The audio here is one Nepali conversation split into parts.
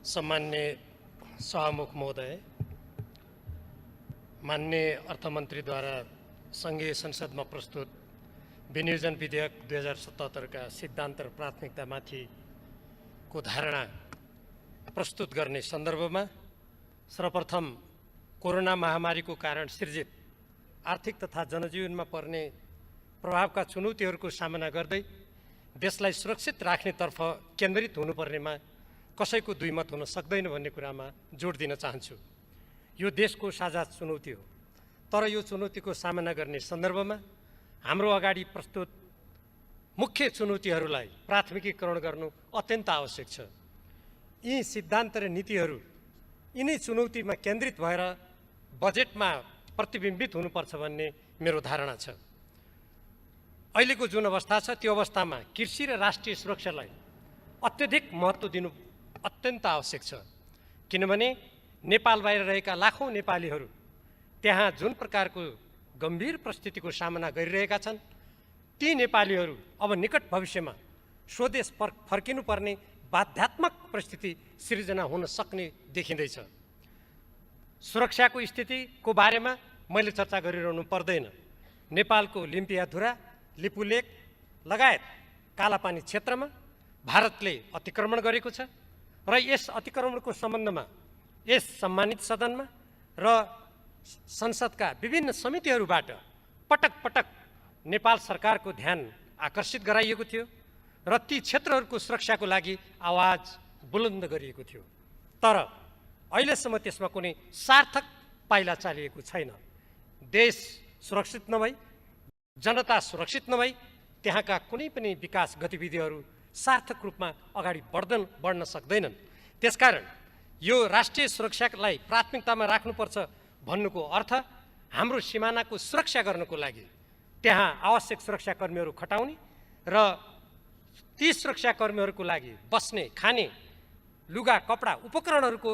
सम्मान्य सभामुख महोदय, माननीय अर्थमन्त्रीद्वारा सङ्घीय संसदमा प्रस्तुत विनियोजन विधेयक 2077 का सिद्धान्त र प्राथमिकतामाथिको धारणा प्रस्तुत गर्ने सन्दर्भमा सर्वप्रथम कोरोना महामारीको कारण सृजित आर्थिक तथा जनजीवनमा पर्ने प्रभावका चुनौतीहरूको सामना गर्दै देशलाई सुरक्षित राख्नेतर्फ केन्द्रित हुनुपर्नेमा कसैको दुई मत हुन सक्दैन भन्ने कुरामा जोड दिन चाहन्छु। यो देशको साझा चुनौती हो, तर यो चुनौतीको सामना गर्ने सन्दर्भमा हाम्रो अगाडि प्रस्तुत मुख्य चुनौतीहरूलाई प्राथमिकीकरण गर्नु अत्यन्त आवश्यक छ। यी सिद्धान्त र नीतिहरू यिनै चुनौतीमा केन्द्रित भएर बजेटमा प्रतिबिम्बित हुनुपर्छ भन्ने मेरो धारणा छ। अहिलेको जुन अवस्था छ त्यो अवस्थामा कृषि र राष्ट्रिय सुरक्षालाई अत्यधिक महत्त्व दिनु अत्यन्त आवश्यक छ, किनभने नेपाल बाहिर रहेका लाखौँ नेपालीहरू त्यहाँ जुन प्रकारको गम्भीर परिस्थितिको सामना गरिरहेका छन्, ती नेपालीहरू अब निकट भविष्यमा स्वदेश फर्किनुपर्ने बाध्यात्मक परिस्थिति सिर्जना हुन सक्ने देखिँदैछ। सुरक्षाको स्थितिको बारेमा मैले चर्चा गरिरहनु पर्दैन। नेपालको लिम्पियाधुरा, लिपुलेक लगायत कालापानी क्षेत्रमा भारतले अतिक्रमण गरेको छ र यस अतिक्रमणको सम्बन्धमा यस सम्मानित सदनमा र संसदका विभिन्न समितिहरूबाट पटक पटक नेपाल सरकारको ध्यान आकर्षित गराइएको थियो र ती क्षेत्रहरूको सुरक्षाको लागि आवाज बुलन्द गरिएको थियो, तर अहिलेसम्म त्यसमा कुनै सार्थक पाइला चालिएको छैन। देश सुरक्षित नभई, जनता सुरक्षित नभई त्यहाँका कुनै पनि विकास गतिविधिहरू सार्थक रूपमा अगाडि बढ्न सक्दैनन्। त्यसकारण यो राष्ट्रिय सुरक्षालाई प्राथमिकतामा राख्नुपर्छ भन्नुको अर्थ हाम्रो सिमानाको सुरक्षा गर्नको लागि त्यहाँ आवश्यक सुरक्षाकर्मीहरू खटाउने र ती सुरक्षाकर्मीहरूको लागि बस्ने, खाने, लुगा, कपडा, उपकरणहरूको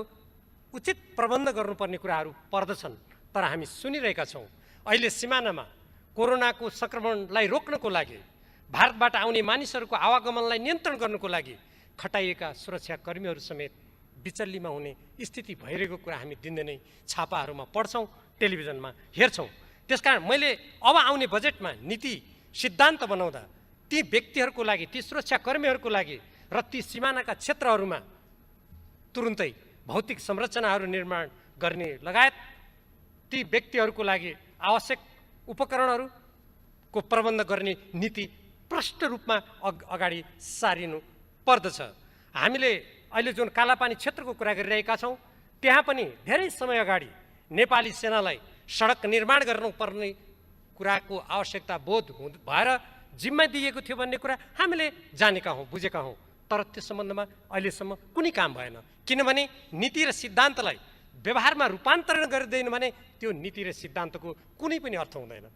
उचित प्रबन्ध गर्नुपर्ने कुराहरू पर्दछन्। तर हामी सुनिरहेका छौँ अहिले सिमानामा कोरोनाको सङ्क्रमणलाई रोक्नको लागि, भारतबाट आउने मानिसहरूको आवागमनलाई नियन्त्रण गर्नको लागि खटाइएका सुरक्षाकर्मीहरू समेत बिचल्लीमा हुने स्थिति भइरहेको कुरा हामी दिनदिनै छापाहरूमा पढ्छौँ, टेलिभिजनमा हेर्छौँ। त्यसकारण मैले अब आउने बजेटमा नीति सिद्धान्त बनाउँदा ती व्यक्तिहरूको लागि, ती सुरक्षाकर्मीहरूको लागि र ती सिमानाका क्षेत्रहरूमा तुरुन्तै भौतिक संरचनाहरू निर्माण गर्ने लगायत ती व्यक्तिहरूको लागि आवश्यक उपकरणहरूको प्रबन्ध गर्ने नीति प्रष्ट रूपमा अगाडि सारिनु पर्दछ। हामीले अहिले जुन कालापानी क्षेत्रको कुरा गरिरहेका छौँ, त्यहाँ पनि धेरै समय अगाडि नेपाली सेनालाई सडक निर्माण गर्नुपर्ने कुराको आवश्यकता बोध भएर जिम्मा दिएको थियो भन्ने कुरा हामीले जानेका हौँ, बुझेका हौँ, तर त्यो सम्बन्धमा अहिलेसम्म कुनै काम भएन। किनभने नीति र सिद्धान्तलाई व्यवहारमा रूपान्तरण गरिँदैन भने त्यो नीति र सिद्धान्तको कुनै पनि अर्थ हुँदैन।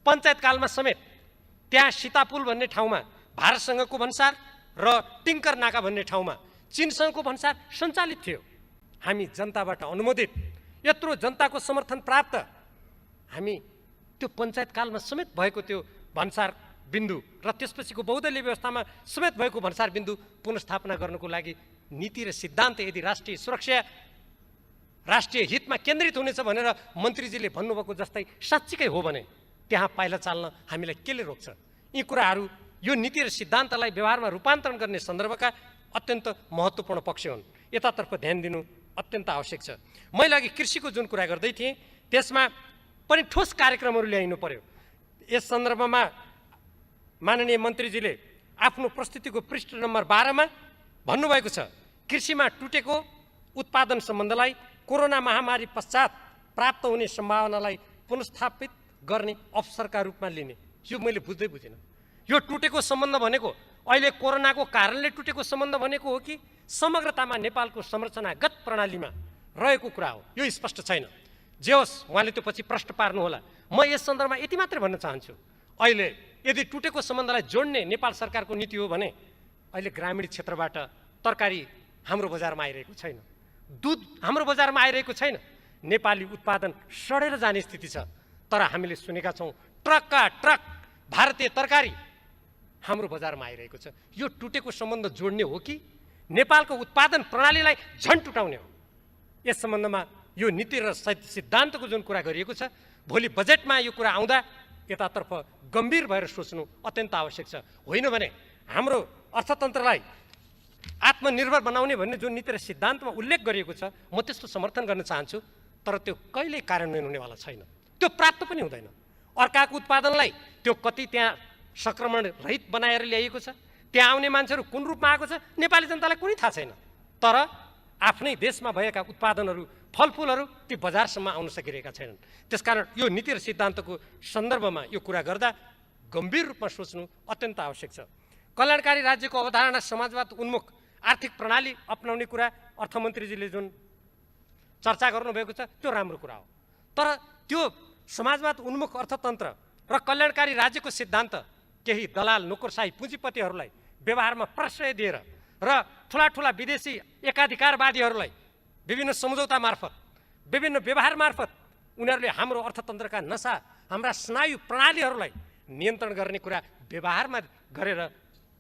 पञ्चायतकालमा समेत त्यहाँ सीतापुल भन्ने ठाउँमा भारतसँगको भन्सार र टिङ्कर नाका भन्ने ठाउँमा चीनसँगको भन्सार सञ्चालित थियो। हामी जनताबाट अनुमोदित, यत्रो जनताको समर्थन प्राप्त हामी त्यो पञ्चायतकालमा समेत भएको त्यो भन्सार बिन्दु र त्यसपछिको बहुदलीय व्यवस्थामा समेत भएको भन्सार बिन्दु पुनर्स्थापना गर्नको लागि नीति र सिद्धान्त यदि राष्ट्रिय सुरक्षा, राष्ट्रिय हितमा केन्द्रित हुनेछ भनेर मन्त्रीजीले भन्नुभएको जस्तै साँच्चीकै हो भने त्यहाँ पाइला चाल्न हामीलाई केले रोक्छ? यी कुराहरू यो नीति र सिद्धान्तलाई व्यवहारमा रूपान्तरण गर्ने सन्दर्भका अत्यन्त महत्त्वपूर्ण पक्ष हुन्। यतातर्फ ध्यान दिनु अत्यन्त आवश्यक छ। मैले अघि कृषिको जुन कुरा गर्दै थिएँ त्यसमा पनि ठोस कार्यक्रमहरू ल्याइनु पर्यो। यस सन्दर्भमा माननीय मन्त्रीजीले आफ्नो प्रस्तुतिको पृष्ठ नम्बर 12मा भन्नुभएको छ, कृषिमा टुटेको उत्पादन सम्बन्धलाई कोरोना महामारी पश्चात प्राप्त हुने सम्भावनालाई पुनर्स्थापित गर्ने अवसरका रूपमा लिने। यो मैले बुझ्दै बुझिनँ। यो टुटेको सम्बन्ध भनेको अहिले कोरोनाको कारणले टुटेको सम्बन्ध भनेको हो कि समग्रतामा नेपालको संरचनागत प्रणालीमा रहेको कुरा हो? यो स्पष्ट छैन। जे होस्, उहाँले त्यो पछि प्रश्न पार्नुहोला। म यस सन्दर्भमा यति मात्रै भन्न चाहन्छु, अहिले यदि टुटेको सम्बन्धलाई जोड्ने नेपाल सरकारको नीति हो भने अहिले ग्रामीण क्षेत्रबाट तरकारी हाम्रो बजारमा आइरहेको छैन, दुध हाम्रो बजारमा आइरहेको छैन, नेपाली उत्पादन सडेर जाने स्थिति छ। तर हामीले सुनेका छौँ ट्रकका ट्रक भारतीय तरकारी हाम्रो बजारमा आइरहेको छ। यो टुटेको सम्बन्ध जोड्ने हो कि नेपालको उत्पादन प्रणालीलाई झन् टुटाउने हो। यस सम्बन्धमा यो नीति र सिद्धान्तको जुन कुरा गरिएको छ, भोलि बजेटमा यो कुरा आउँदा यतातर्फ गम्भीर भएर सोच्नु अत्यन्त आवश्यक छ। होइन भने हाम्रो अर्थतन्त्रलाई आत्मनिर्भर बनाउने भन्ने जुन नीति र सिद्धान्तमा उल्लेख गरिएको छ, म त्यसको समर्थन गर्न चाहन्छु, तर त्यो कहिल्यै कार्यान्वयन हुनेवाला छैन, त्यो प्राप्त पनि हुँदैन। अर्काको उत्पादनलाई त्यो कति त्यहाँ संक्रमण रहित बनाएर ल्याइएको छ, त्यहाँ आउने मान्छेहरू कुन रूपमा आएको छ नेपाली जनतालाई कुनै थाहा छैन। तर आफ्नै देशमा भएका उत्पादनहरू, फलफुलहरू ती बजारसम्म आउन सकिरहेका छैनन्। त्यसकारण यो नीति र सिद्धान्तको सन्दर्भमा यो कुरा गर्दा गम्भीर रूपमा सोच्नु अत्यन्त आवश्यक छ। कल्याणकारी राज्यको अवधारणा समाजवाद उन्मुख आर्थिक प्रणाली अपनाउने कुरा अर्थमन्त्रीजीले जुन चर्चा गर्नुभएको छ त्यो राम्रो कुरा हो, तर त्यो समाजवाद उन्मुख अर्थतन्त्र र कल्याणकारी राज्यको सिद्धान्त केही दलाल नोकरशाही पुँजीपतिहरूलाई व्यवहारमा प्रश्रय दिएर र ठुला ठुला विदेशी एकाधिकारवादीहरूलाई विभिन्न सम्झौता मार्फत, विभिन्न व्यवहार मार्फत उनीहरूले हाम्रो अर्थतन्त्रका नसा, हाम्रा स्नायु प्रणालीहरूलाई नियन्त्रण गर्ने कुरा व्यवहारमा गरेर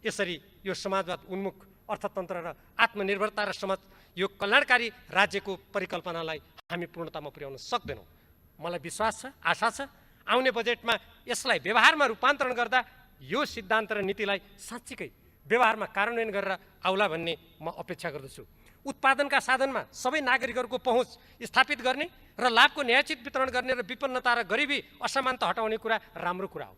यसरी यो समाजवाद उन्मुख अर्थतन्त्र र आत्मनिर्भरता र समाज यो कल्याणकारी राज्यको परिकल्पनालाई हामी पूर्णतामा पुर्याउन सक्दैनौँ। मलाई विश्वास छ, आशा छ आउने बजेटमा यसलाई व्यवहारमा रूपान्तरण गर्दा यो सिद्धान्त र नीतिलाई साँच्चीकै व्यवहारमा कार्यान्वयन गरेर आउला भन्ने म अपेक्षा गर्दछु। उत्पादनका साधनमा सबै नागरिकहरूको पहुँच स्थापित गर्ने र लाभको न्यायोचित वितरण गर्ने र विपन्नता र गरिबी असमानता हटाउने कुरा राम्रो कुरा हो,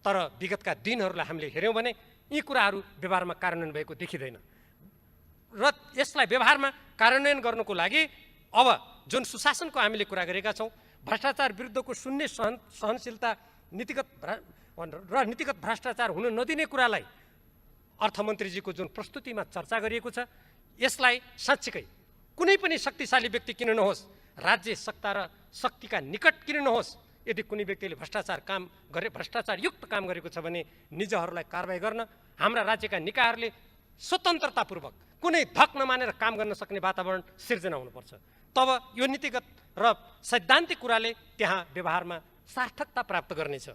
तर विगतका दिनहरूलाई हामीले हेऱ्यौँ भने यी कुराहरू व्यवहारमा कार्यान्वयन भएको देखिँदैन र यसलाई व्यवहारमा कार्यान्वयन गर्नको लागि अब जुन सुशासनको हामीले कुरा गरेका छौँ, भ्रष्टाचार विरुद्धको शून्य सहनशीलता र नीतिगत भ्रष्टाचार हुन नदिने कुरालाई अर्थमन्त्रीजीको जुन प्रस्तुतिमा चर्चा गरिएको छ, यसलाई साँच्चीकै कुनै पनि शक्तिशाली व्यक्ति किन नहोस्, राज्य सत्ता र शक्तिका निकट किन नहोस्, यदि कुनै व्यक्तिले भ्रष्टाचारयुक्त काम गरेको छ भने निजहरूलाई कारबाही गर्न हाम्रा राज्यका निकायहरूले स्वतन्त्रतापूर्वक कुनै धक नमानेर काम गर्न सक्ने वातावरण सिर्जना हुनुपर्छ। तब यो नीतिगत र सैद्धान्तिक कुराले त्यहाँ व्यवहारमा सार्थकता प्राप्त गर्नेछ।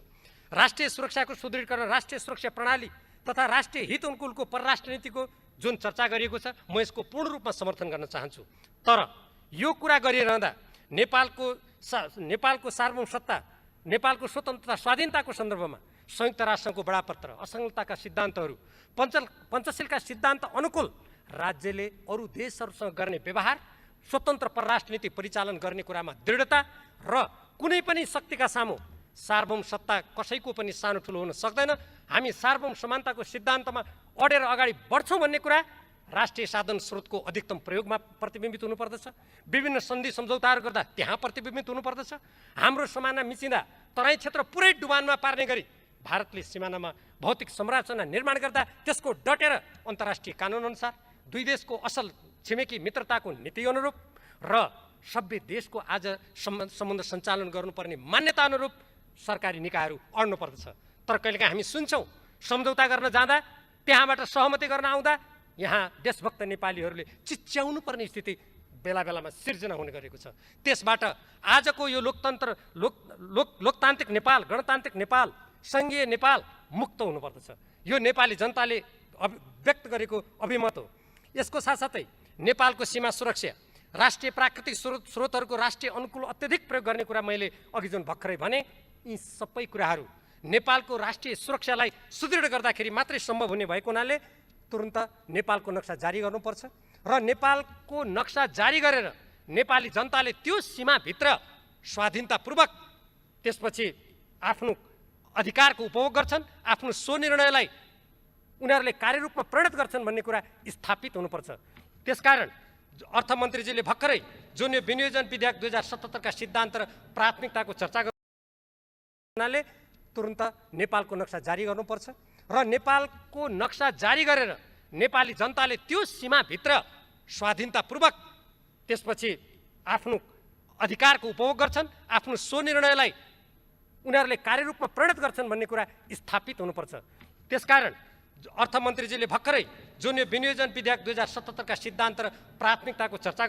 राष्ट्रिय सुरक्षाको सुदृढीकरण, राष्ट्रिय सुरक्षा प्रणाली तथा राष्ट्रिय हित अनुकूलको परराष्ट्र नीतिको जुन चर्चा गरिएको छ, म यसको पूर्ण रूपमा समर्थन गर्न चाहन्छु। तर यो कुरा गरिरहँदा नेपालको सार्वभौमसत्ता, नेपालको स्वतन्त्रता स्वाधीनताको सन्दर्भमा संयुक्त राष्ट्रको बडापत्र, असंलग्नताका सिद्धान्तहरू, पञ्चशीलका सिद्धान्त अनुकूल राज्यले अरू देशहरूसँग गर्ने व्यवहार, स्वतन्त्र परराष्ट्र नीति परिचालन गर्ने कुरामा दृढता र कुनै पनि शक्तिका सामु सार्वभौम सत्ता कसैको पनि सानो ठुलो हुन सक्दैन। हामी सार्वभौम समानताको सिद्धान्तमा अडेर अगाडि बढ्छौँ भन्ने कुरा राष्ट्रिय साधन स्रोतको अधिकतम प्रयोगमा प्रतिबिम्बित हुनुपर्दछ। विभिन्न सन्धि सम्झौताहरू गर्दा त्यहाँ प्रतिबिम्बित हुनुपर्दछ। हाम्रो समाना मिचिँदा तराई क्षेत्र पुरै डुबानमा पार्ने गरी भारतले सिमानामा भौतिक संरचना निर्माण गर्दा त्यसको डटेर अन्तर्राष्ट्रिय कानुन अनुसार दुई देशको असल छिमेकी मित्रताको नीति अनुरूप र सभ्य देशको आज सम्बन्ध सञ्चालन गर्नुपर्ने मान्यता अनुरूप सरकारी निकायहरू अड्नु पर्दछ। तर कहिलेकाहीँ हामी सुन्छौँ सम्झौता गर्न जाँदा त्यहाँबाट सहमति गर्न आउँदा यहाँ देशभक्त नेपालीहरूले चिच्याउनु पर्ने स्थिति बेला बेलामा सिर्जना हुने गरेको छ। त्यसबाट आजको यो लोकतान्त्रिक नेपाल, गणतान्त्रिक नेपाल, सङ्घीय नेपाल मुक्त हुनुपर्दछ। यो नेपाली जनताले व्यक्त गरेको अभिमत हो। यसको साथसाथै नेपालको सीमा सुरक्षा, राष्ट्रिय प्राकृतिक स्रोतहरूको राष्ट्रिय अनुकूल अत्यधिक प्रयोग गर्ने कुरा मैले अघि जुन भर्खरै भने, यी सबै कुराहरू नेपालको राष्ट्रिय सुरक्षालाई सुदृढ गर्दाखेरि मात्रै सम्भव हुने भएको हुनाले तुरुन्त नेपालको नक्सा जारी गर्नुपर्छ र नेपालको नक्सा जारी गरेर नेपाली जनताले त्यो सीमाभित्र स्वाधीनतापूर्वक त्यसपछि आफ्नो अधिकारको उपभोग गर्छन्, आफ्नो स्वनिर्णयलाई उनीहरूले कार्यरूपमा परिणत गर्छन् भन्ने कुरा स्थापित हुनुपर्छ। त्यसकारण अर्थमन्त्रीजीले भर्खरै जुन यो विनियोजन विधेयक 2077 का सिद्धान्त र प्राथमिकताको चर्चा गर्नाले तुरुन्त नेपालको नक्सा जारी गर्नुपर्छ र नेपालको नक्सा जारी गरेर नेपाली जनताले त्यो सीमाभित्र स्वाधीनतापूर्वक त्यसपछि आफ्नो अधिकारको उपभोग गर्छन्, आफ्नो स्वनिर्णयलाई उनीहरूले कार्यरूपमा परिणत गर्छन् भन्ने कुरा स्थापित हुनुपर्छ। त्यसकारण अर्थमन्त्रीजीले भर्खरै जुन यो विनियोजन विधेयक 2077 का सिद्धान्त र प्राथमिकताको चर्चा